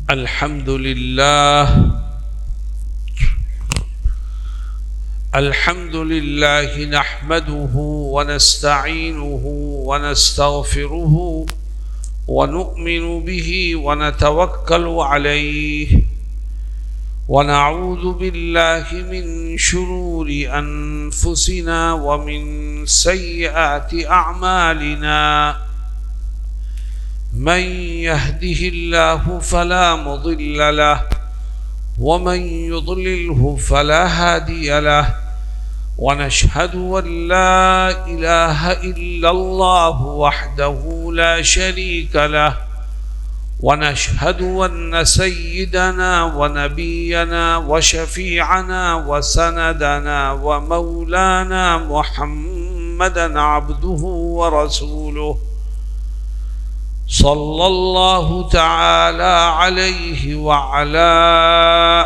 الحمد لله نحمده ونستعينه ونستغفره ونؤمن به ونتوكل عليه ونعوذ بالله من شرور أنفسنا ومن سيئات أعمالنا من يهده الله فلا مضل له ومن يضلله فلا هادي له ونشهد أن لا إله إلا الله وحده لا شريك له ونشهد أن سيدنا ونبينا وشفيعنا وسندنا ومولانا محمدا عبده ورسوله صلى الله تعالى عليه وعلى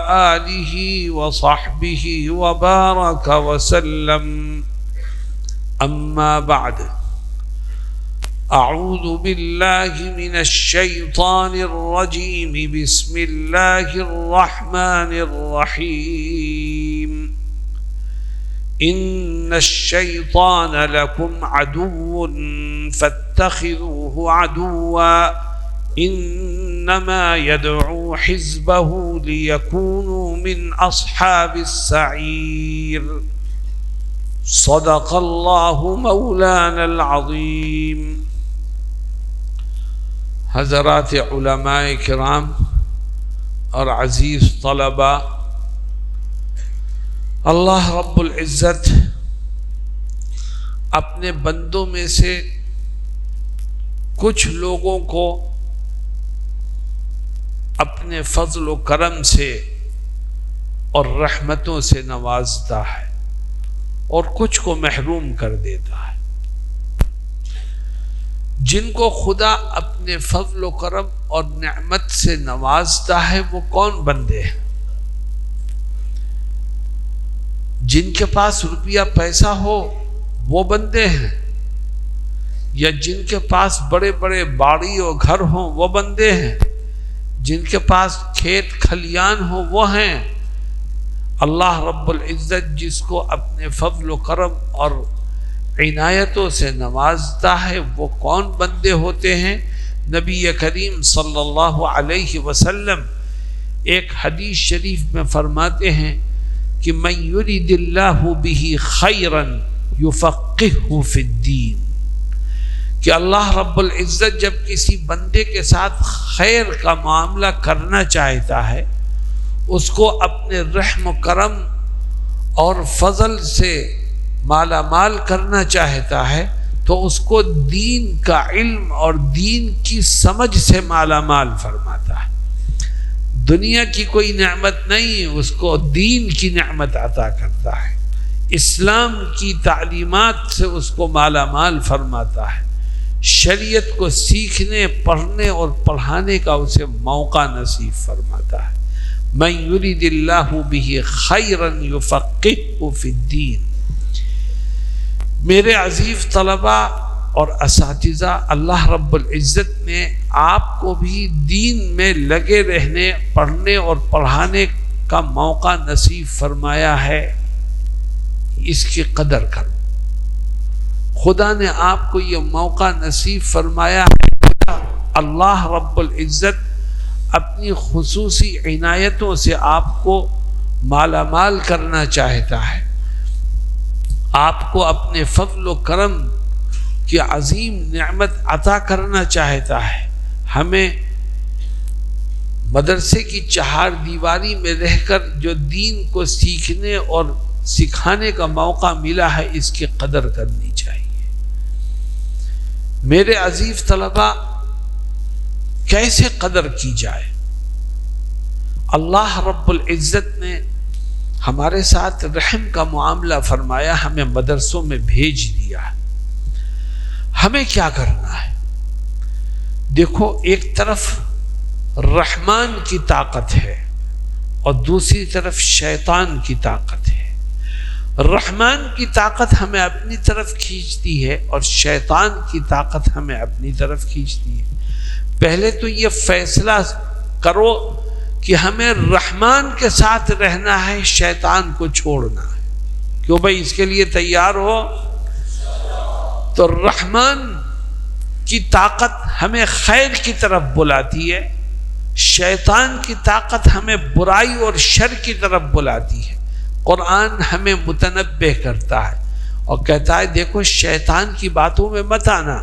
آله وصحبه وبارك وسلم. أما بعد، أعوذ بالله من الشيطان الرجيم. بسم الله الرحمن الرحيم. إن الشيطان لكم عدو فاتخذوه عدوا إنما يدعو حزبه ليكونوا من أصحاب السعير. صدق الله مولانا العظيم. حضرات علماء کرام اور عزیز طلباء، اللہ رب العزت اپنے بندوں میں سے کچھ لوگوں کو اپنے فضل و کرم سے اور رحمتوں سے نوازتا ہے اور کچھ کو محروم کر دیتا ہے. جن کو خدا اپنے فضل و کرم اور نعمت سے نوازتا ہے وہ کون بندے ہیں؟ جن کے پاس روپیہ پیسہ ہو وہ بندے ہیں، یا جن کے پاس بڑے بڑے باڑی اور گھر ہوں وہ بندے ہیں، جن کے پاس کھیت کھلیان ہو وہ ہیں؟ اللہ رب العزت جس کو اپنے فضل و کرم اور عنایتوں سے نوازتا ہے وہ کون بندے ہوتے ہیں؟ نبی کریم صلی اللہ علیہ وسلم ایک حدیث شریف میں فرماتے ہیں کہ من یرید اللہ بہ خیرا یفقہہ فی الدین، کہ اللہ رب العزت جب کسی بندے کے ساتھ خیر کا معاملہ کرنا چاہتا ہے، اس کو اپنے رحم و کرم اور فضل سے مالا مال کرنا چاہتا ہے تو اس کو دین کا علم اور دین کی سمجھ سے مالا مال فرماتا ہے. دنیا کی کوئی نعمت نہیں، اس کو دین کی نعمت عطا کرتا ہے. اسلام کی تعلیمات سے اس کو مالا مال فرماتا ہے. شریعت کو سیکھنے، پڑھنے اور پڑھانے کا اسے موقع نصیب فرماتا ہے. من یرید اللہ بہ خیرا یفقہہ فی الدین. میرے عزیز طلباء اور اساتذہ، اللہ رب العزت نے آپ کو بھی دین میں لگے رہنے، پڑھنے اور پڑھانے کا موقع نصیب فرمایا ہے. اس کی قدر کرو. خدا نے آپ کو یہ موقع نصیب فرمایا ہے. اللہ رب العزت اپنی خصوصی عنایتوں سے آپ کو مالا مال کرنا چاہتا ہے، آپ کو اپنے فضل و کرم کی عظیم نعمت عطا کرنا چاہتا ہے. ہمیں مدرسے کی چہار دیواری میں رہ کر جو دین کو سیکھنے اور سکھانے کا موقع ملا ہے، اس کی قدر کرنی چاہیے. میرے عزیز طلباء، کیسے قدر کی جائے؟ اللہ رب العزت نے ہمارے ساتھ رحم کا معاملہ فرمایا، ہمیں مدرسوں میں بھیج دیا. ہمیں کیا کرنا ہے؟ دیکھو، ایک طرف رحمان کی طاقت ہے اور دوسری طرف شیطان کی طاقت ہے. رحمان کی طاقت ہمیں اپنی طرف کھینچتی ہے اور شیطان کی طاقت ہمیں اپنی طرف کھینچتی ہے. پہلے تو یہ فیصلہ کرو کہ ہمیں رحمان کے ساتھ رہنا ہے، شیطان کو چھوڑنا ہے۔ کیوں بھائی، اس کے لیے تیار ہو؟ تو رحمان کی طاقت ہمیں خیر کی طرف بلاتی ہے، شیطان کی طاقت ہمیں برائی اور شر کی طرف بلاتی ہے۔ قرآن ہمیں متنبہ کرتا ہے اور کہتا ہے دیکھو شیطان کی باتوں میں مت آنا،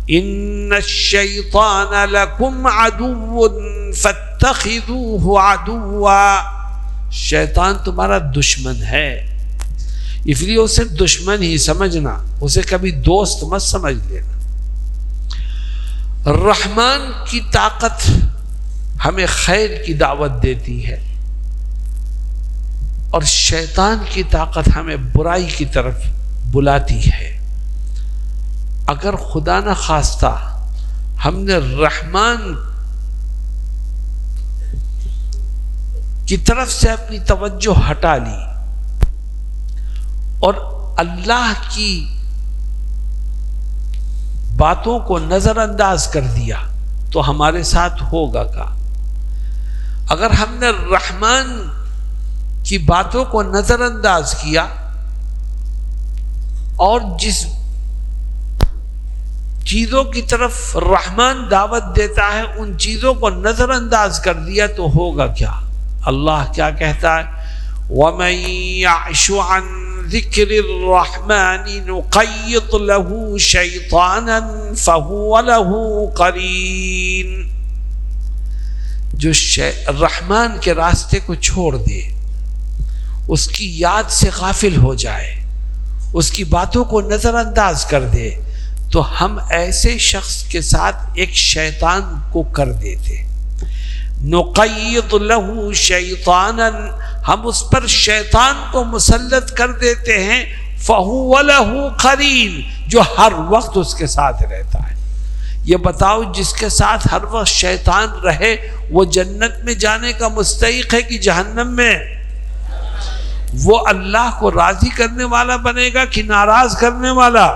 ان الشیطان لکم عدو فاتخذوہ عدوا، شیطان تمہارا دشمن ہے، اس لیے اسے دشمن ہی سمجھنا، اسے کبھی دوست مت سمجھ لینا۔ رحمان کی طاقت ہمیں خیر کی دعوت دیتی ہے اور شیطان کی طاقت ہمیں برائی کی طرف بلاتی ہے۔ اگر خدا نہ خواستہ ہم نے رحمان کی طرف سے اپنی توجہ ہٹا لی اور اللہ کی باتوں کو نظر انداز کر دیا تو ہمارے ساتھ ہوگا کیا؟ اگر ہم نے رحمان کی باتوں کو نظر انداز کیا اور جس چیزوں کی طرف رحمان دعوت دیتا ہے ان چیزوں کو نظر انداز کر دیا تو ہوگا کیا؟ اللہ کیا کہتا ہے؟ وَمَن يَعْشُ عَن ذِكْرِ الرَّحْمَنِ نُقَيِّضْ لَهُ شَيْطَانًا فَهُوَ لَهُ قَرِينٌ، جو رحمان کے راستے کو چھوڑ دے، اس کی یاد سے غافل ہو جائے، اس کی باتوں کو نظر انداز کر دے، تو ہم ایسے شخص کے ساتھ ایک شیطان کو کر دیتے۔ نقیض لہ شیطانا، ہم اس پر شیطان کو مسلط کر دیتے ہیں، فہو لہ قرین، جو ہر وقت اس کے ساتھ رہتا ہے۔ یہ بتاؤ جس کے ساتھ ہر وقت شیطان رہے وہ جنت میں جانے کا مستحق ہے کہ جہنم میں؟ وہ اللہ کو راضی کرنے والا بنے گا کہ ناراض کرنے والا؟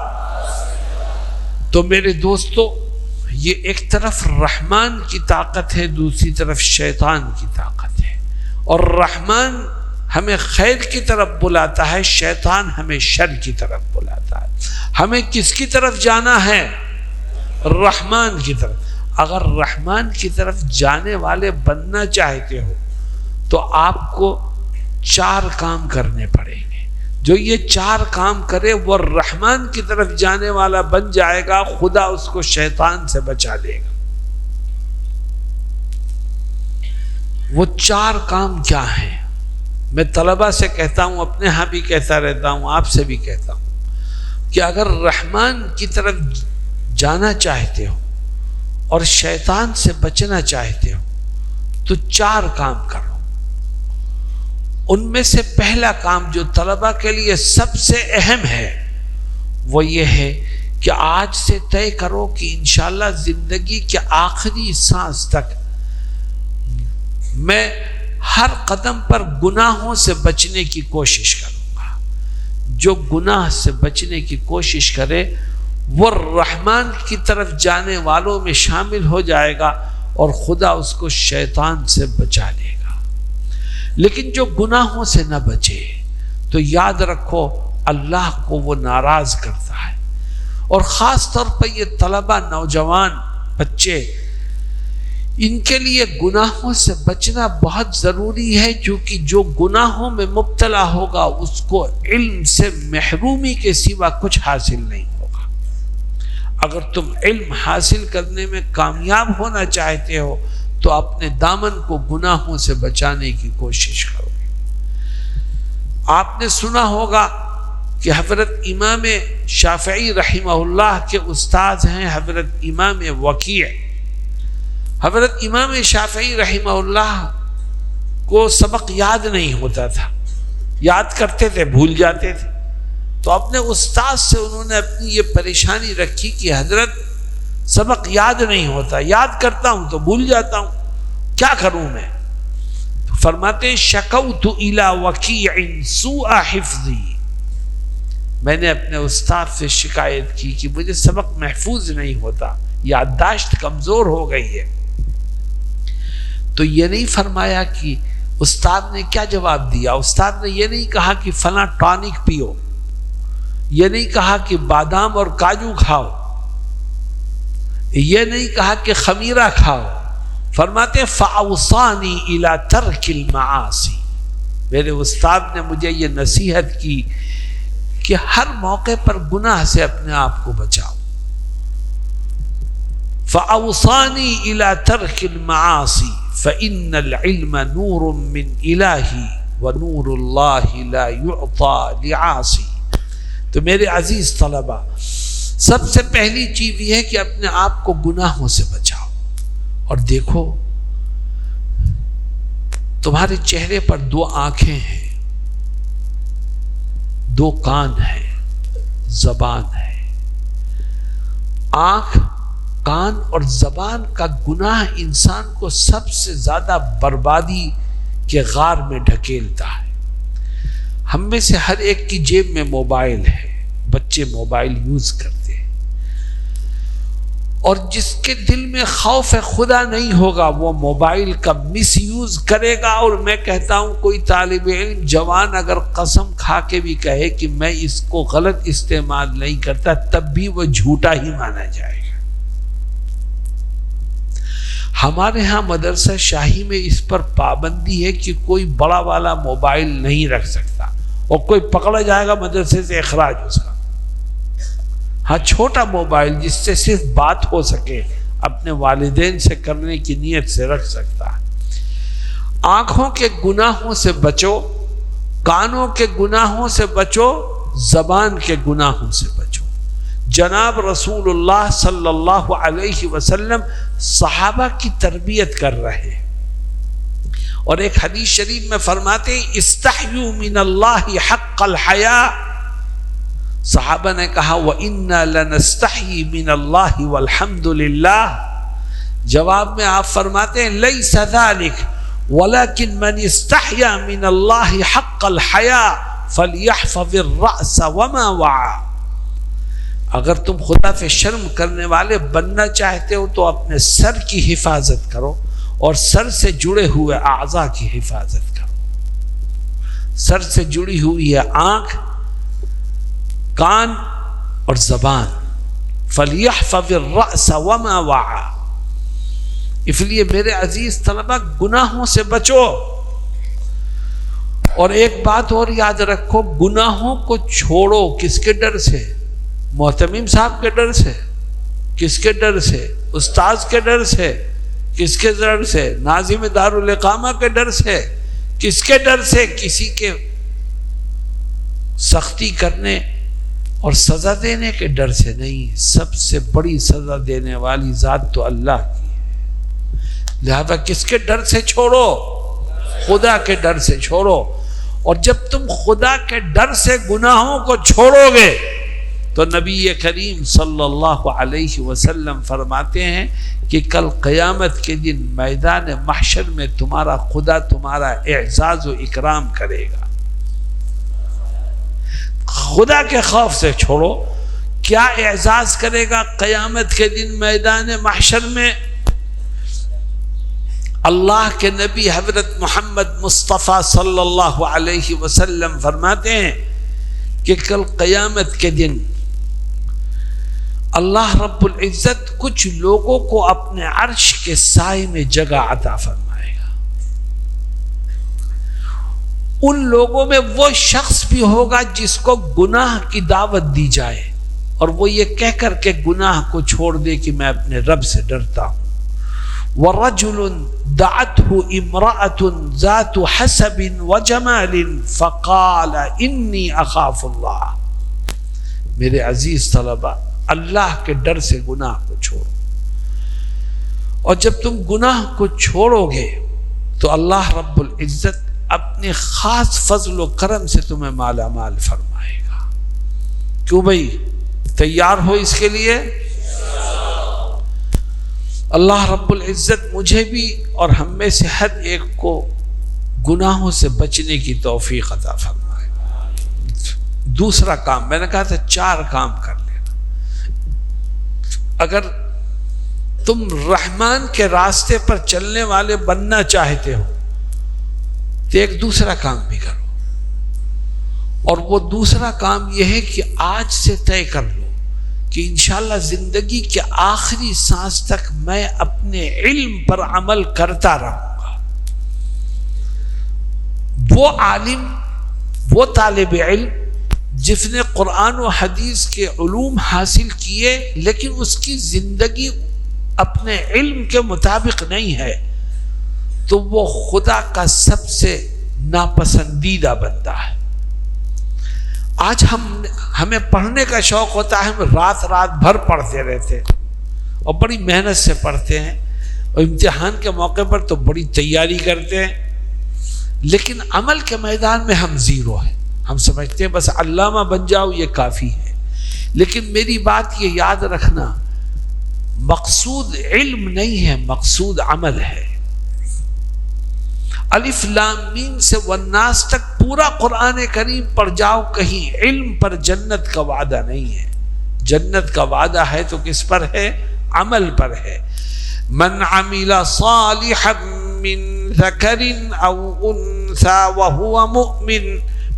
تو میرے دوستو، یہ ایک طرف رحمان کی طاقت ہے، دوسری طرف شیطان کی طاقت ہے، اور رحمان ہمیں خیر کی طرف بلاتا ہے، شیطان ہمیں شر کی طرف بلاتا ہے۔ ہمیں کس کی طرف جانا ہے؟ رحمان کی طرف۔ اگر رحمان کی طرف جانے والے بننا چاہتے ہو تو آپ کو 4 کام کرنے پڑیں گے۔ جو یہ 4 کام کرے وہ رحمان کی طرف جانے والا بن جائے گا، خدا اس کو شیطان سے بچا لے گا۔ وہ 4 کام کیا ہیں؟ میں طلبہ سے کہتا ہوں، اپنے ہاں بھی کہتا رہتا ہوں، آپ سے بھی کہتا ہوں کہ اگر رحمان کی طرف جانا چاہتے ہو اور شیطان سے بچنا چاہتے ہو تو 4 کام کرو۔ ان میں سے پہلا کام جو طلبہ کے لیے سب سے اہم ہے وہ یہ ہے کہ آج سے طے کرو کہ انشاءاللہ زندگی کے آخری سانس تک میں ہر قدم پر گناہوں سے بچنے کی کوشش کروں گا۔ جو گناہ سے بچنے کی کوشش کرے وہ رحمان کی طرف جانے والوں میں شامل ہو جائے گا اور خدا اس کو شیطان سے بچا لے گا۔ لیکن جو گناہوں سے نہ بچے تو یاد رکھو اللہ کو وہ ناراض کرتا ہے۔ اور خاص طور پر یہ طلبہ، نوجوان، بچے، ان کے لیے گناہوں سے بچنا بہت ضروری ہے، کیونکہ جو گناہوں میں مبتلا ہوگا اس کو علم سے محرومی کے سوا کچھ حاصل نہیں ہوگا۔ اگر تم علم حاصل کرنے میں کامیاب ہونا چاہتے ہو تو اپنے دامن کو گناہوں سے بچانے کی کوشش کرو۔ آپ نے سنا ہوگا کہ حضرت امام شافعی رحمہ اللہ کے استاد ہیں حضرت امام وکیع۔ حضرت امام شافعی رحمہ اللہ کو سبق یاد نہیں ہوتا تھا، یاد کرتے تھے بھول جاتے تھے، تو اپنے استاد سے انہوں نے اپنی یہ پریشانی رکھی کہ حضرت سبق یاد نہیں ہوتا، یاد کرتا ہوں تو بھول جاتا ہوں، کیا کروں میں؟ تو فرماتے شکوت الی وکیع سوء حفظی، میں نے اپنے استاد سے شکایت کی کہ مجھے سبق محفوظ نہیں ہوتا، یادداشت کمزور ہو گئی ہے۔ تو یہ نہیں فرمایا کہ استاد نے کیا جواب دیا؟ استاد نے یہ نہیں کہا کہ فلاں ٹانک پیو، یہ نہیں کہا کہ بادام اور کاجو کھاؤ، یہ نہیں کہا کہ خمیرہ کھاؤ. فرماتے فاوصانی الی ترک المعاصی، میرے استاد نے مجھے یہ نصیحت کی کہ ہر موقع پر گناہ سے اپنے آپ کو بچاؤ. فاوصانی الی ترک المعاصی فإن العلم نور من الہی ونور اللہ لا یعطى لعاصی. تو میرے عزیز طلبہ، سب سے پہلی چیز یہ ہے کہ اپنے آپ کو گناہوں سے بچاؤ. اور دیکھو تمہارے چہرے پر 2 آنکھیں ہیں، 2 کان ہیں، زبان ہے. آنکھ، کان اور زبان کا گناہ انسان کو سب سے زیادہ بربادی کے غار میں ڈھکیلتا ہے. ہم میں سے ہر ایک کی جیب میں موبائل ہے، بچے موبائل یوز کرتے ہیں، اور جس کے دل میں خوف خدا نہیں ہوگا وہ موبائل کا مس یوز کرے گا. اور میں کہتا ہوں کوئی طالب علم جوان اگر قسم کھا کے بھی کہے کہ میں اس کو غلط استعمال نہیں کرتا، تب بھی وہ جھوٹا ہی مانا جائے گا. ہمارے ہاں مدرسہ شاہی میں اس پر پابندی ہے کہ کوئی بڑا والا موبائل نہیں رکھ سکتا، اور کوئی پکڑا جائے گا مدرسے سے اخراج اس کا. ہاں چھوٹا موبائل جس سے صرف بات ہو سکے، اپنے والدین سے کرنے کی نیت سے رکھ سکتا ہے. آنکھوں کے گناہوں سے بچو، کانوں کے گناہوں سے بچو، زبان کے گناہوں سے بچو. جناب رسول اللہ صلی اللہ علیہ وسلم صحابہ کی تربیت کر رہے ہیں، اور ایک حدیث شریف میں فرماتے ہیں استحیوا من اللہ حق الحیاء. صحابہ نے کہا وَإِنَّا لَنَسْتَحْيِي مِنَ اللَّهِ وَالْحَمْدُ لِلَّهِ. جواب میں آپ فرماتے ہیں لَيْسَ ذَلِكَ وَلَكِنْ مَنِ اسْتَحْيَا مِنَ اللَّهِ حَقَّ الْحَيَاءِ فَلْيَحْفَظِ الرَّأْسَ وَمَا وَعَى. اگر تم خدا پہ شرم کرنے والے بننا چاہتے ہو تو اپنے سر کی حفاظت کرو، اور سر سے جڑے ہوئے اعضاء کی حفاظت کرو. سر سے جڑی ہوئی ہے آنکھ، کان اور زبان. فَلْيَحْفَظِ الرَّأْسَ وَمَا وَعَى. اس لیے میرے عزیز طلبہ گناہوں سے بچو. اور ایک بات اور یاد رکھو، گناہوں کو چھوڑو. کس کے ڈر سے؟ محتمم صاحب کے ڈر سے. کس کے ڈر سے؟ استاذ کے ڈر سے. کس کے ڈر سے؟ ناظم دارالاقامہ کے ڈر سے. کس کے ڈر سے؟ کسی کے سختی کرنے اور سزا دینے کے ڈر سے نہیں. سب سے بڑی سزا دینے والی ذات تو اللہ کی ہے. لہذا کس کے ڈر سے چھوڑو؟ خدا کے ڈر سے چھوڑو. اور جب تم خدا کے ڈر سے گناہوں کو چھوڑو گے تو نبی کریم صلی اللہ علیہ وسلم فرماتے ہیں کہ کل قیامت کے دن میدان محشر میں تمہارا خدا تمہارا اعزاز و اکرام کرے گا. خدا کے خوف سے چھوڑو. کیا اعزاز کرے گا قیامت کے دن میدان محشر میں؟ اللہ کے نبی حضرت محمد مصطفیٰ صلی اللہ علیہ وسلم فرماتے ہیں کہ کل قیامت کے دن اللہ رب العزت کچھ لوگوں کو اپنے عرش کے سائے میں جگہ عطا فرمائے گا. ان لوگوں میں وہ شخص بھی ہوگا جس کو گناہ کی دعوت دی جائے اور وہ یہ کہہ کر کے گناہ کو چھوڑ دے کہ میں اپنے رب سے ڈرتا ہوں. وَرَجُلٌ دَعَتْهُ امْرَأَةٌ ذَاتُ حَسَبٍ وَجَمَالٍ فَقَالَ إِنِّي أَخَافُ اللَّهِ. میرے عزیز طلبہ، اللہ کے ڈر سے گناہ کو چھوڑو. اور جب تم گناہ کو چھوڑو گے تو اللہ رب العزت اپنے خاص فضل و کرم سے تمہیں مالا مال فرمائے گا. کیوں بھائی؟ تیار ہو اس کے لیے؟ اللہ رب العزت مجھے بھی اور ہم میں سے ہر ایک کو گناہوں سے بچنے کی توفیق عطا فرمائے. دوسرا کام میں نے کہا تھا 4 کام کر لینا. اگر تم رحمان کے راستے پر چلنے والے بننا چاہتے ہو تو ایک دوسرا کام بھی کرو، اور وہ دوسرا کام یہ ہے کہ آج سے طے کر لو کہ انشاءاللہ زندگی کے آخری سانس تک میں اپنے علم پر عمل کرتا رہوں گا۔ وہ عالم، وہ طالب علم جس نے قرآن و حدیث کے علوم حاصل کیے لیکن اس کی زندگی اپنے علم کے مطابق نہیں ہے، تو وہ خدا کا سب سے ناپسندیدہ بندہ ہے۔ آج ہمیں پڑھنے کا شوق ہوتا ہے، ہم رات بھر پڑھتے رہتے ہیں اور بڑی محنت سے پڑھتے ہیں، اور امتحان کے موقع پر تو بڑی تیاری کرتے ہیں، لیکن عمل کے میدان میں ہم زیرو ہیں۔ ہم سمجھتے ہیں بس علامہ بن جاؤ یہ کافی ہے، لیکن میری بات یہ یاد رکھنا، مقصود علم نہیں ہے، مقصود عمل ہے۔ الف لام میم سے والناس تک پورا قرآن کریم پڑھ جاؤ، کہیں علم پر جنت کا وعدہ نہیں ہے۔ جنت کا وعدہ ہے تو کس پر ہے؟ عمل پر ہے۔ من عمل صالحا من ذکر او انثى وهو مؤمن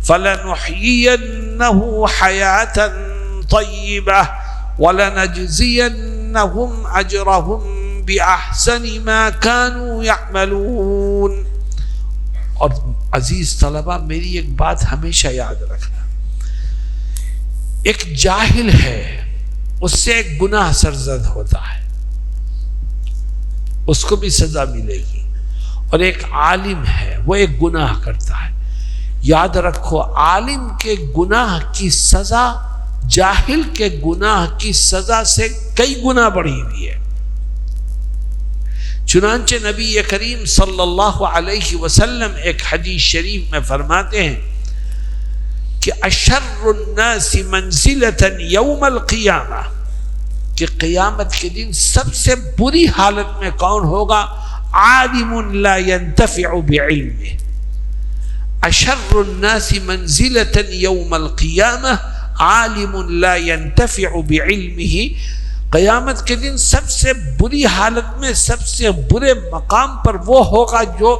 فلنحيينه حياة طيبة ولنجزينهم اجرهم باحسن ما كانوا يعملون۔ اور عزیز طلبہ، میری ایک بات ہمیشہ یاد رکھنا، ایک جاہل ہے اس سے ایک گناہ سرزد ہوتا ہے، اس کو بھی سزا ملے گی، اور ایک عالم ہے وہ ایک گناہ کرتا ہے، یاد رکھو عالم کے گناہ کی سزا جاہل کے گناہ کی سزا سے کئی گنا بڑھی ہوئی ہے۔ چنانچہ نبی کریم صلی اللہ علیہ وسلم ایک حدیث شریف میں فرماتے ہیں کہ اشر الناس منزلۃ یوم القیامہ، کہ قیامت کے دن سب سے بری حالت میں کون ہوگا؟ عالم لا ينتفع بعلمه۔ اشر الناس منزلۃ یوم القیامہ عالم لا ينتفع بعلمه۔ قیامت کے دن سب سے بری حالت میں، سب سے برے مقام پر وہ ہوگا جو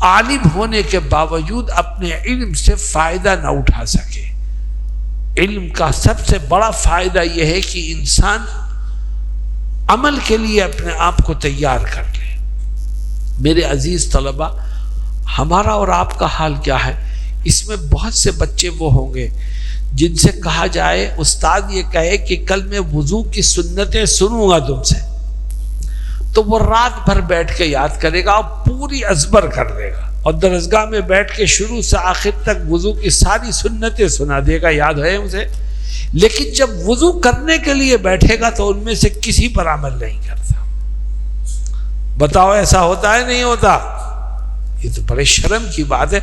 عالم ہونے کے باوجود اپنے علم سے فائدہ نہ اٹھا سکے۔ علم کا سب سے بڑا فائدہ یہ ہے کہ انسان عمل کے لیے اپنے آپ کو تیار کر لے۔ میرے عزیز طلبہ، ہمارا اور آپ کا حال کیا ہے؟ اس میں بہت سے بچے وہ ہوں گے جن سے کہا جائے، استاد یہ کہے کہ کل میں وضو کی سنتیں سنوں گا تم سے، تو وہ رات بھر بیٹھ کے یاد کرے گا اور پوری ازبر کر لے گا، اور درسگاہ میں بیٹھ کے شروع سے آخر تک وضو کی ساری سنتیں سنا دے گا، یاد ہے اسے، لیکن جب وضو کرنے کے لیے بیٹھے گا تو ان میں سے کسی پر عمل نہیں کرتا۔ بتاؤ ایسا ہوتا ہے نہیں ہوتا؟ یہ تو بڑے شرم کی بات ہے۔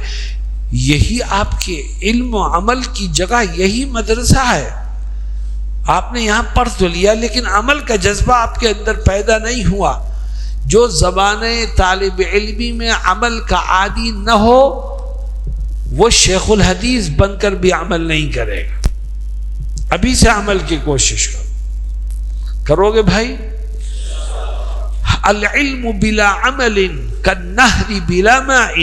یہی آپ کے علم و عمل کی جگہ، یہی مدرسہ ہے۔ آپ نے یہاں پڑھ تو لیا لیکن عمل کا جذبہ آپ کے اندر پیدا نہیں ہوا۔ جو زبانِ طالب علمی میں عمل کا عادی نہ ہو وہ شیخ الحدیث بن کر بھی عمل نہیں کرے گا۔ ابھی سے عمل کی کوشش کرو گے بھائی؟ العلم بلا عمل کالنہر بلا ماء،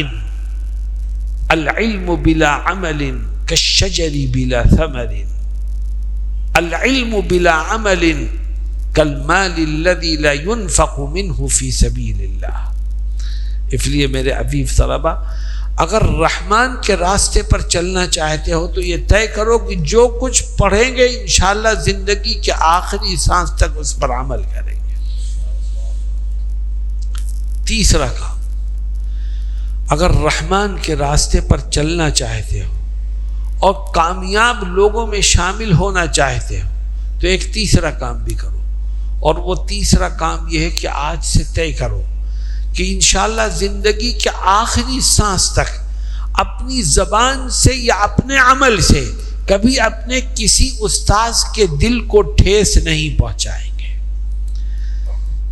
العلم بلا عمل كالشجر بلا ثمر، العلم بلا عمل كالمال الذي لا ينفق منه في سبيل الله۔ اس لیے میرے عزیز طلبہ، اگر رحمان کے راستے پر چلنا چاہتے ہو تو یہ طے کرو کہ جو کچھ پڑھیں گے انشاءاللہ زندگی کے آخری سانس تک اس پر عمل کریں گے۔ تیسرا کام، اگر رحمان کے راستے پر چلنا چاہتے ہو اور کامیاب لوگوں میں شامل ہونا چاہتے ہو تو ایک تیسرا کام بھی کرو، اور وہ تیسرا کام یہ ہے کہ آج سے طے کرو کہ انشاءاللہ زندگی کے آخری سانس تک اپنی زبان سے یا اپنے عمل سے کبھی اپنے کسی استاذ کے دل کو ٹھیس نہیں پہنچائیں گے۔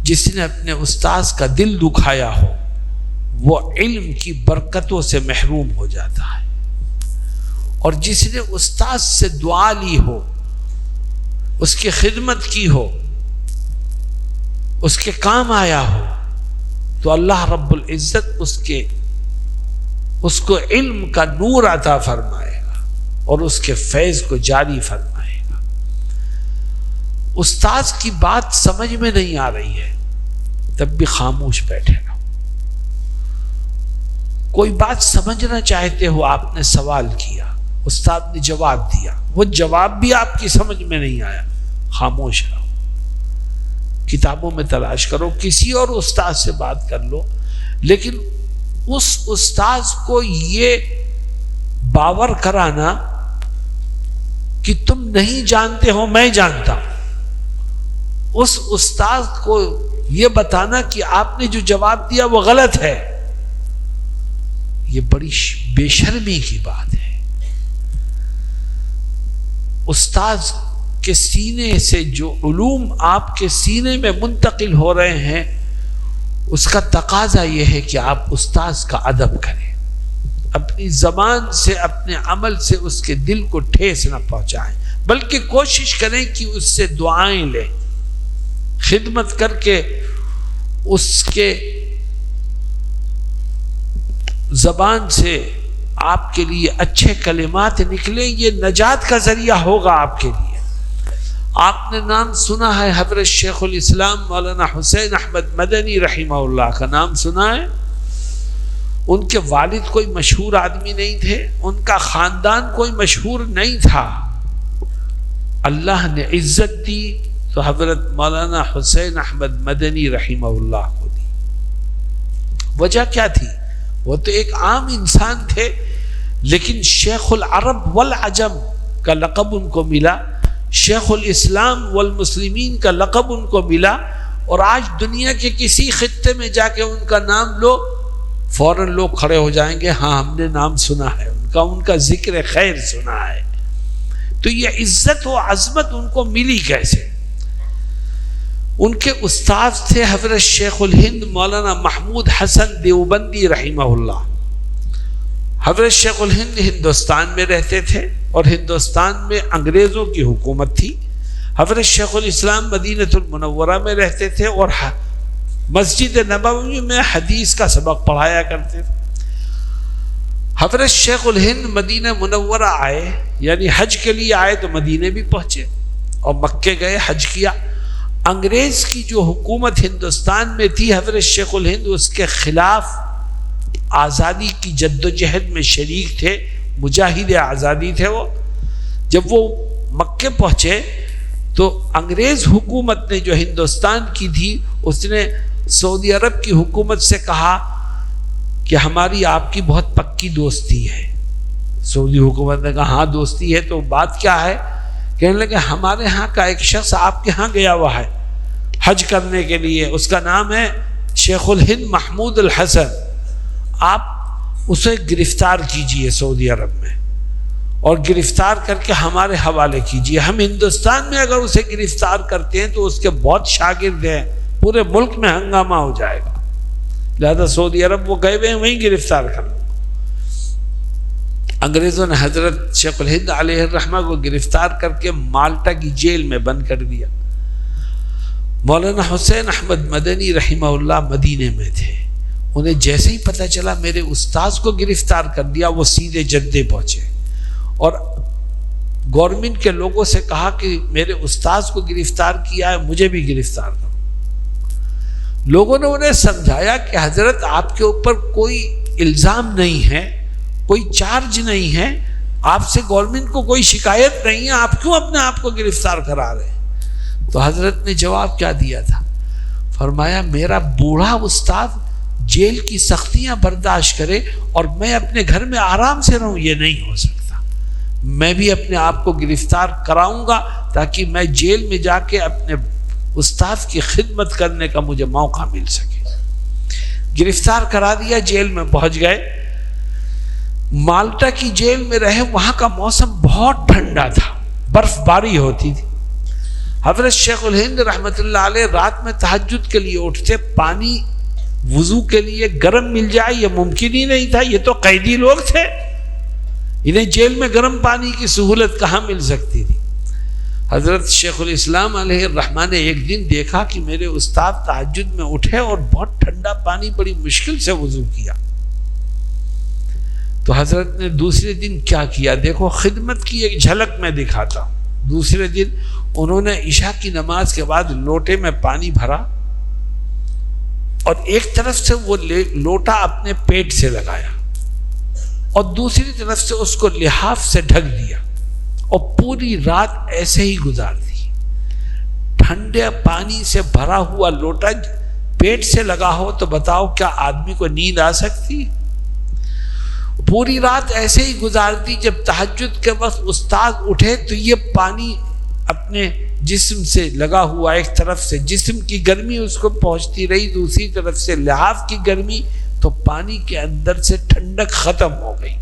جس نے اپنے استاذ کا دل دکھایا ہو وہ علم کی برکتوں سے محروم ہو جاتا ہے، اور جس نے استاذ سے دعا لی ہو، اس کی خدمت کی ہو، اس کے کام آیا ہو تو اللہ رب العزت اس کو علم کا نور عطا فرمائے گا اور اس کے فیض کو جاری فرمائے گا۔ استاذ کی بات سمجھ میں نہیں آ رہی ہے تب بھی خاموش بیٹھے رہو۔ کوئی بات سمجھنا چاہتے ہو، آپ نے سوال کیا، استاد نے جواب دیا، وہ جواب بھی آپ کی سمجھ میں نہیں آیا، خاموش رہو۔ کتابوں میں تلاش کرو، کسی اور استاد سے بات کر لو، لیکن اس استاذ کو یہ باور کرانا کہ تم نہیں جانتے ہو میں جانتا ہوں، اس استاذ کو یہ بتانا کہ آپ نے جو جواب دیا وہ غلط ہے، یہ بڑی بے شرمی کی بات ہے۔ استاذ کے سینے سے جو علوم آپ کے سینے میں منتقل ہو رہے ہیں، اس کا تقاضا یہ ہے کہ آپ استاذ کا ادب کریں، اپنی زبان سے اپنے عمل سے اس کے دل کو ٹھیس نہ پہنچائیں، بلکہ کوشش کریں کہ اس سے دعائیں لیں، خدمت کر کے اس کے زبان سے آپ کے لیے اچھے کلمات نکلیں، یہ نجات کا ذریعہ ہوگا آپ کے لیے۔ آپ نے نام سنا ہے حضرت شیخ الاسلام مولانا حسین احمد مدنی رحمہ اللہ کا نام سنا ہے؟ ان کے والد کوئی مشہور آدمی نہیں تھے، ان کا خاندان کوئی مشہور نہیں تھا، اللہ نے عزت دی تو حضرت مولانا حسین احمد مدنی رحمہ اللہ کو دی۔ وجہ کیا تھی؟ وہ تو ایک عام انسان تھے، لیکن شیخ العرب والعجم کا لقب ان کو ملا، شیخ الاسلام والمسلمین کا لقب ان کو ملا، اور آج دنیا کے کسی خطے میں جا کے ان کا نام لو، فوراً لوگ کھڑے ہو جائیں گے، ہاں ہم نے نام سنا ہے ان کا ذکر خیر سنا ہے۔ تو یہ عزت و عظمت ان کو ملی کیسے؟ ان کے استاد تھے حضرت شیخ الہند مولانا محمود حسن دیوبندی رحمہ اللہ۔ حضرت شیخ الہند ہندوستان میں رہتے تھے اور ہندوستان میں انگریزوں کی حکومت تھی۔ حضرت شیخ الاسلام مدینہ المنورہ میں رہتے تھے اور مسجد نبوی میں حدیث کا سبق پڑھایا کرتے تھے۔ حضرت شیخ الہند مدینہ منورہ آئے، یعنی حج کے لیے آئے تو مدینے بھی پہنچے اور مکے گئے، حج کیا۔ انگریز کی جو حکومت ہندوستان میں تھی، حضرت شیخ الہند اس کے خلاف آزادی کی جد و جہد میں شریک تھے، مجاہد آزادی تھے وہ۔ جب وہ مکے پہنچے تو انگریز حکومت نے جو ہندوستان کی تھی، اس نے سعودی عرب کی حکومت سے کہا کہ ہماری آپ کی بہت پکی دوستی ہے۔ سعودی حکومت نے کہا ہاں دوستی ہے، تو بات کیا ہے؟ کہنے لگے ہمارے ہاں کا ایک شخص آپ کے ہاں گیا ہوا ہے حج کرنے کے لیے، اس کا نام ہے شیخ الہند محمود الحسن، آپ اسے گرفتار کیجئے سعودی عرب میں، اور گرفتار کر کے ہمارے حوالے کیجئے۔ ہم ہندوستان میں اگر اسے گرفتار کرتے ہیں تو اس کے بہت شاگرد ہیں، پورے ملک میں ہنگامہ ہو جائے گا، لہذا سعودی عرب وہ گئے ہوئے ہیں، وہیں گرفتار کر لو۔ انگریزوں نے حضرت شیخ الہند علیہ الرحمہ کو گرفتار کر کے مالٹا کی جیل میں بند کر دیا۔ مولانا حسین احمد مدنی رحمہ اللہ مدینے میں تھے، انہیں جیسے ہی پتہ چلا میرے استاذ کو گرفتار کر دیا، وہ سیدھے جدے پہنچے اور گورنمنٹ کے لوگوں سے کہا کہ میرے استاذ کو گرفتار کیا ہے، مجھے بھی گرفتار کرو۔ لوگوں نے انہیں سمجھایا کہ حضرت آپ کے اوپر کوئی الزام نہیں ہے، کوئی چارج نہیں ہے، آپ سے گورنمنٹ کو کوئی شکایت نہیں ہے، آپ کیوں اپنے آپ کو گرفتار کرا رہے ہیں؟ تو حضرت نے جواب کیا دیا تھا؟ فرمایا میرا بوڑھا استاد جیل کی سختیاں برداشت کرے اور میں اپنے گھر میں آرام سے رہوں، یہ نہیں ہو سکتا۔ میں بھی اپنے آپ کو گرفتار کراؤں گا تاکہ میں جیل میں جا کے اپنے استاد کی خدمت کرنے کا مجھے موقع مل سکے۔ گرفتار کرا دیا، جیل میں پہنچ گئے۔ مالٹا کی جیل میں رہے، وہاں کا موسم بہت ٹھنڈا تھا، برف باری ہوتی تھی۔ حضرت شیخ الہند رحمۃ اللہ علیہ رات میں تہجد کے لیے اٹھتے، پانی وضو کے لیے گرم مل جائے یہ ممکن ہی نہیں تھا، یہ تو قیدی لوگ تھے، انہیں جیل میں گرم پانی کی سہولت کہاں مل سکتی تھی۔ حضرت شیخ الاسلام علیہ الرحمہ نے ایک دن دیکھا کہ میرے استاد تہجد میں اٹھے اور بہت ٹھنڈا پانی بڑی مشکل سے وضو کیا. تو حضرت نے دوسرے دن کیا کیا، دیکھو خدمت کی ایک جھلک میں دکھاتا ہوں. دوسرے دن انہوں نے عشاء کی نماز کے بعد لوٹے میں پانی بھرا اور ایک طرف سے وہ لوٹا اپنے پیٹ سے لگایا اور دوسری طرف سے اس کو لحاف سے ڈھک دیا اور پوری رات ایسے ہی گزار دی. ٹھنڈے پانی سے بھرا ہوا لوٹا پیٹ سے لگا ہو تو بتاؤ کیا آدمی کو نیند آ سکتی؟ پوری رات ایسے ہی گزار دی. جب تہجد کے وقت استاد اٹھے تو یہ پانی اپنے جسم سے لگا ہوا، ایک طرف سے جسم کی گرمی اس کو پہنچتی رہی، دوسری طرف سے لحاف کی گرمی، تو پانی کے اندر سے ٹھنڈک ختم ہو گئی.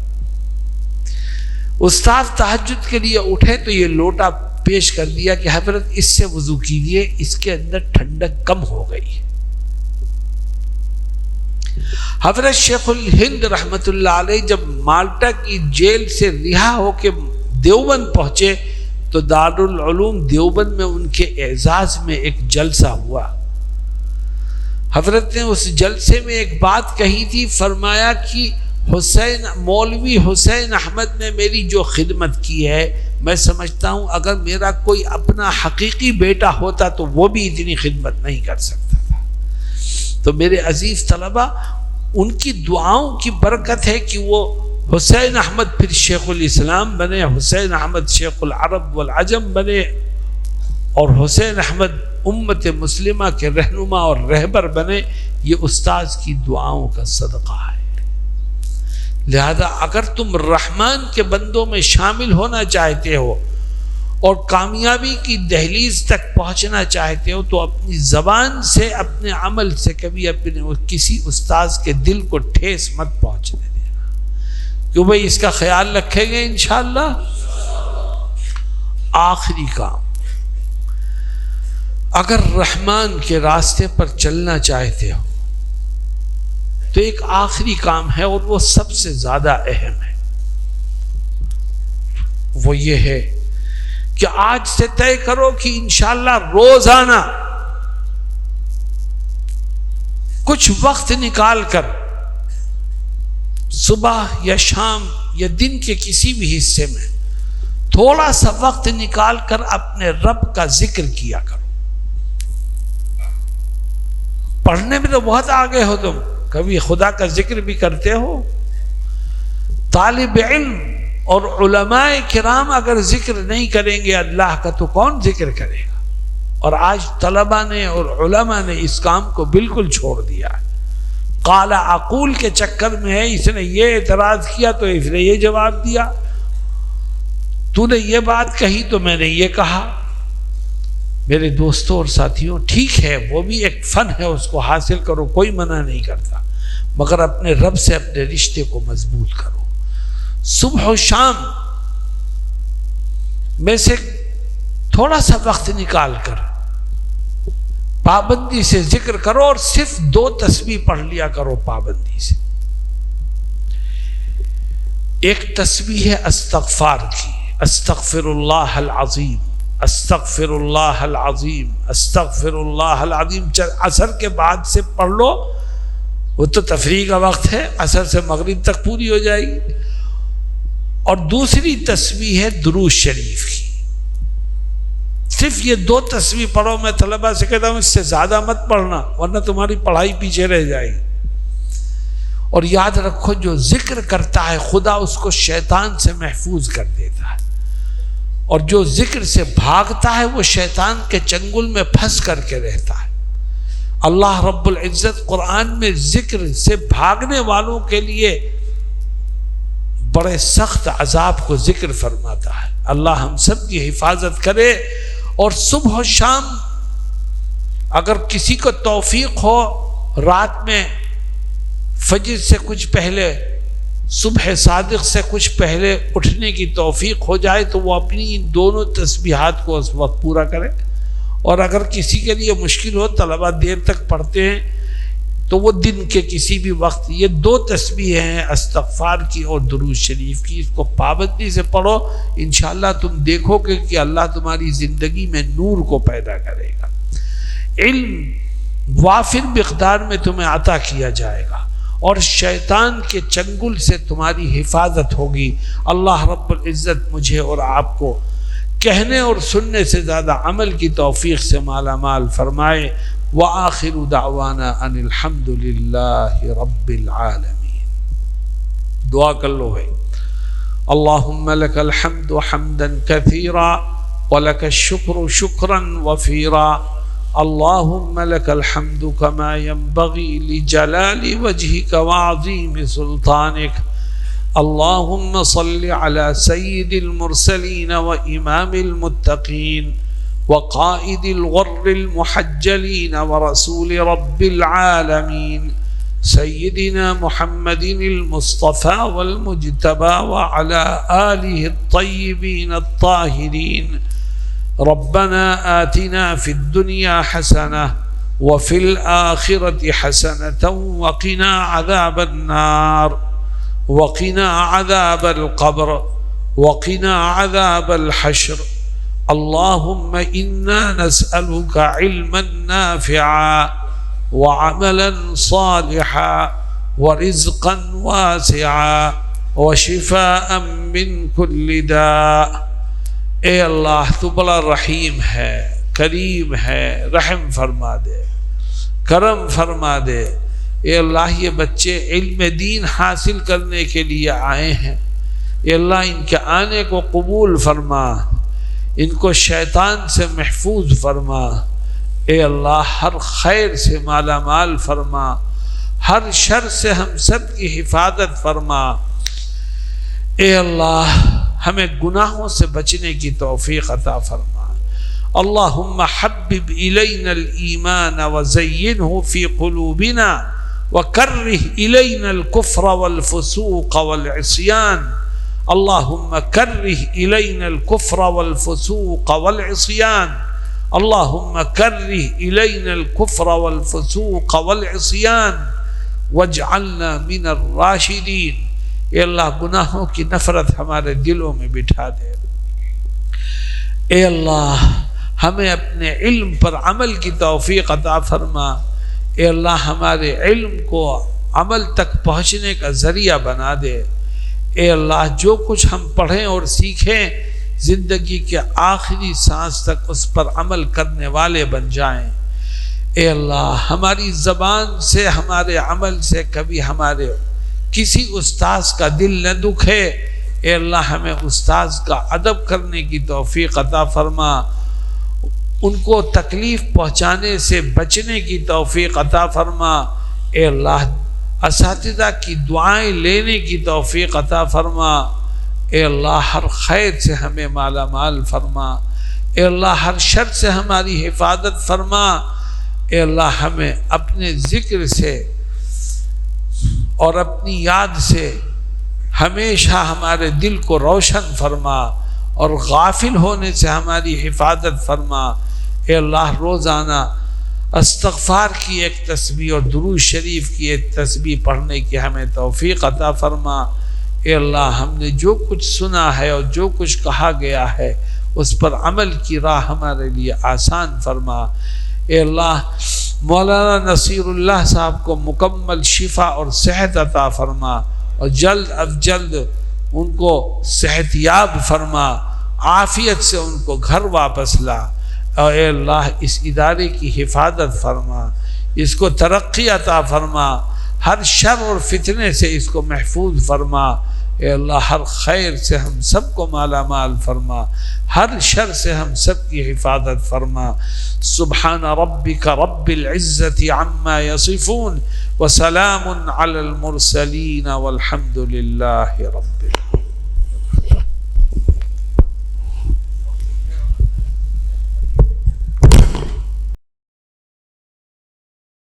استاد تہجد کے لیے اٹھے تو یہ لوٹا پیش کر دیا کہ حضرت اس سے وضو کیجیے، اس کے اندر ٹھنڈک کم ہو گئی. حضرت شیخ الہند رحمت اللہ علیہ جب مالٹا کی جیل سے رہا ہو کے دیوبند پہنچے تو دارالعلوم دیوبند میں ان کے اعزاز میں ایک جلسہ ہوا. حضرت نے اس جلسے میں ایک بات کہی تھی، فرمایا کہ مولوی حسین احمد نے میری جو خدمت کی ہے، میں سمجھتا ہوں اگر میرا کوئی اپنا حقیقی بیٹا ہوتا تو وہ بھی اتنی خدمت نہیں کر سکتا تھا. تو میرے عزیز طلبہ، ان کی دعاؤں کی برکت ہے کہ وہ حسین احمد پھر شیخ الاسلام بنے، حسین احمد شیخ العرب والعجم بنے، اور حسین احمد امت مسلمہ کے رہنما اور رہبر بنے. یہ استاذ کی دعاؤں کا صدقہ ہے. لہذا اگر تم رحمان کے بندوں میں شامل ہونا چاہتے ہو اور کامیابی کی دہلیز تک پہنچنا چاہتے ہو تو اپنی زبان سے، اپنے عمل سے کبھی اپنے کسی استاذ کے دل کو ٹھیس مت پہنچنے دینا. کیوں بھائی، اس کا خیال رکھیں گے انشاءاللہ. آخری کام، اگر رحمان کے راستے پر چلنا چاہتے ہو تو ایک آخری کام ہے اور وہ سب سے زیادہ اہم ہے. وہ یہ ہے کہ آج سے طے کرو کہ انشاءاللہ روزانہ کچھ وقت نکال کر صبح یا شام یا دن کے کسی بھی حصے میں تھوڑا سا وقت نکال کر اپنے رب کا ذکر کیا کرو. پڑھنے میں تو بہت آگے ہو تم، کبھی خدا کا ذکر بھی کرتے ہو؟ طالب علم اور علماء کرام اگر ذکر نہیں کریں گے اللہ کا تو کون ذکر کرے گا؟ اور آج طلبہ نے اور علماء نے اس کام کو بالکل چھوڑ دیا ہے. قال اقول کے چکر میں ہے، اس نے یہ اعتراض کیا تو اس نے یہ جواب دیا، تو نے یہ بات کہی تو میں نے یہ کہا. میرے دوستوں اور ساتھیوں، ٹھیک ہے وہ بھی ایک فن ہے، اس کو حاصل کرو، کوئی منع نہیں کرتا، مگر اپنے رب سے اپنے رشتے کو مضبوط کرو. صبح و شام میں سے تھوڑا سا وقت نکال کر پابندی سے ذکر کرو اور صرف 2 تسبیح پڑھ لیا کرو پابندی سے. ایک تسبیح ہے استغفار کی، استغفر اللہ العظیم، استغفر اللہ العظیم، استغفر اللہ العظیم. عصر کے بعد سے پڑھ لو، وہ تو تفریح کا وقت ہے، عصر سے مغرب تک پوری ہو جائے گی. اور دوسری تسبیح ہے درود شریف کی. صرف یہ 2 تسبیح پڑھو. میں طلبہ سے کہتا ہوں اس سے زیادہ مت پڑھنا ورنہ تمہاری پڑھائی پیچھے رہ جائے گی. اور یاد رکھو جو ذکر کرتا ہے خدا اس کو شیطان سے محفوظ کر دیتا ہے، اور جو ذکر سے بھاگتا ہے وہ شیطان کے چنگل میں پھنس کر کے رہتا ہے. اللہ رب العزت قرآن میں ذکر سے بھاگنے والوں کے لیے بڑے سخت عذاب کو ذکر فرماتا ہے. اللہ ہم سب کی حفاظت کرے. اور صبح و شام اگر کسی کو توفیق ہو رات میں فجر سے کچھ پہلے، صبح صادق سے کچھ پہلے اٹھنے کی توفیق ہو جائے تو وہ اپنی ان دونوں تسبیحات کو اس وقت پورا کرے. اور اگر کسی کے لیے مشکل ہو، طلبہ دیر تک پڑھتے ہیں، تو وہ دن کے کسی بھی وقت یہ 2 تسبیح ہیں استغفار کی اور درود شریف کی، اس کو پابندی سے پڑھو، انشاءاللہ تم دیکھو گے کہ اللہ تمہاری زندگی میں نور کو پیدا کرے گا، علم وافر مقدار میں تمہیں عطا کیا جائے گا، اور شیطان کے چنگل سے تمہاری حفاظت ہوگی۔ اللہ رب العزت مجھے اور آپ کو کہنے اور سننے سے زیادہ عمل کی توفیق سے مالا مال فرمائے۔ وآخر دعوانا ان الحمد للہ رب العالمین۔ دعا کر لو بھائی۔ اللہم لک الحمد حمدا کثیرا ولک الشکر شکرا وفیرا، اللہم لک الحمد کما ينبغی لجلال وجہک وعظیم سلطانک، اللہم صل علی سید المرسلین وامام المتقین وقائد الغر المحجلین ورسول رب العالمین سیدنا محمد المصطفى والمجتبى وعلى آلہ الطیبین الطاہرین۔ ربنا آتنا في الدنيا حسنة وفي الآخرة حسنة وقنا عذاب النار وقنا عذاب القبر وقنا عذاب الحشر۔ اللهم إنا نسألك علما نافعا وعملا صالحا ورزقا واسعا وشفاء من كل داء۔ اے اللہ تو بڑا رحیم ہے، کریم ہے، رحم فرما دے، کرم فرما دے۔ اے اللہ یہ بچے علم دین حاصل کرنے کے لیے آئے ہیں، اے اللہ ان کے آنے کو قبول فرما، ان کو شیطان سے محفوظ فرما، اے اللہ ہر خیر سے مالا مال فرما، ہر شر سے ہم سب کی حفاظت فرما۔ اے اللہ ہمیں گناہوں سے بچنے کی توفیق عطا فرما۔ اللہم حبب الینا الایمان وزینہ فی قلوبنا وکرہ الینا الکفر والفسوق والعصیان، اللہم کرہ الینا الکفر والفسوق والعصیان، اللہم کرہ الینا الکفر والفسوق والعصیان واجعلنا من الراشدین۔ اے اللہ گناہوں کی نفرت ہمارے دلوں میں بٹھا دے۔ اے اللہ ہمیں اپنے علم پر عمل کی توفیق عطا فرما۔ اے اللہ ہمارے علم کو عمل تک پہنچنے کا ذریعہ بنا دے۔ اے اللہ جو کچھ ہم پڑھیں اور سیکھیں زندگی کے آخری سانس تک اس پر عمل کرنے والے بن جائیں۔ اے اللہ ہماری زبان سے ہمارے عمل سے کبھی ہمارے کسی استاذ کا دل نہ دکھے۔ اے اللہ ہمیں استاذ کا ادب کرنے کی توفیق عطا فرما، ان کو تکلیف پہنچانے سے بچنے کی توفیق عطا فرما۔ اے اللہ اساتذہ کی دعائیں لینے کی توفیق عطا فرما۔ اے اللہ ہر خیر سے ہمیں مالا مال فرما۔ اے اللہ ہر شر سے ہماری حفاظت فرما۔ اے اللہ ہمیں اپنے ذکر سے اور اپنی یاد سے ہمیشہ ہمارے دل کو روشن فرما، اور غافل ہونے سے ہماری حفاظت فرما۔ اے اللہ روزانہ استغفار کی ایک تسبیح اور درود شریف کی ایک تسبیح پڑھنے کی ہمیں توفیق عطا فرما۔ اے اللہ ہم نے جو کچھ سنا ہے اور جو کچھ کہا گیا ہے اس پر عمل کی راہ ہمارے لیے آسان فرما۔ اے اللہ مولانا نصیر اللہ صاحب کو مکمل شفا اور صحت عطا فرما، اور جلد از جلد ان کو صحت یاب فرما، عافیت سے ان کو گھر واپس لا۔ اور اے اللہ اس ادارے کی حفاظت فرما، اس کو ترقی عطا فرما، ہر شر اور فتنے سے اس کو محفوظ فرما۔ اے اللہ ہر خیر سے ہم سب کو مالا مال فرما، ہر شر سے ہم سب کی حفاظت فرما۔ سبحان ربک رب العزت عما یصفون وسلام علی المرسلین والحمد للہ رب العالمین۔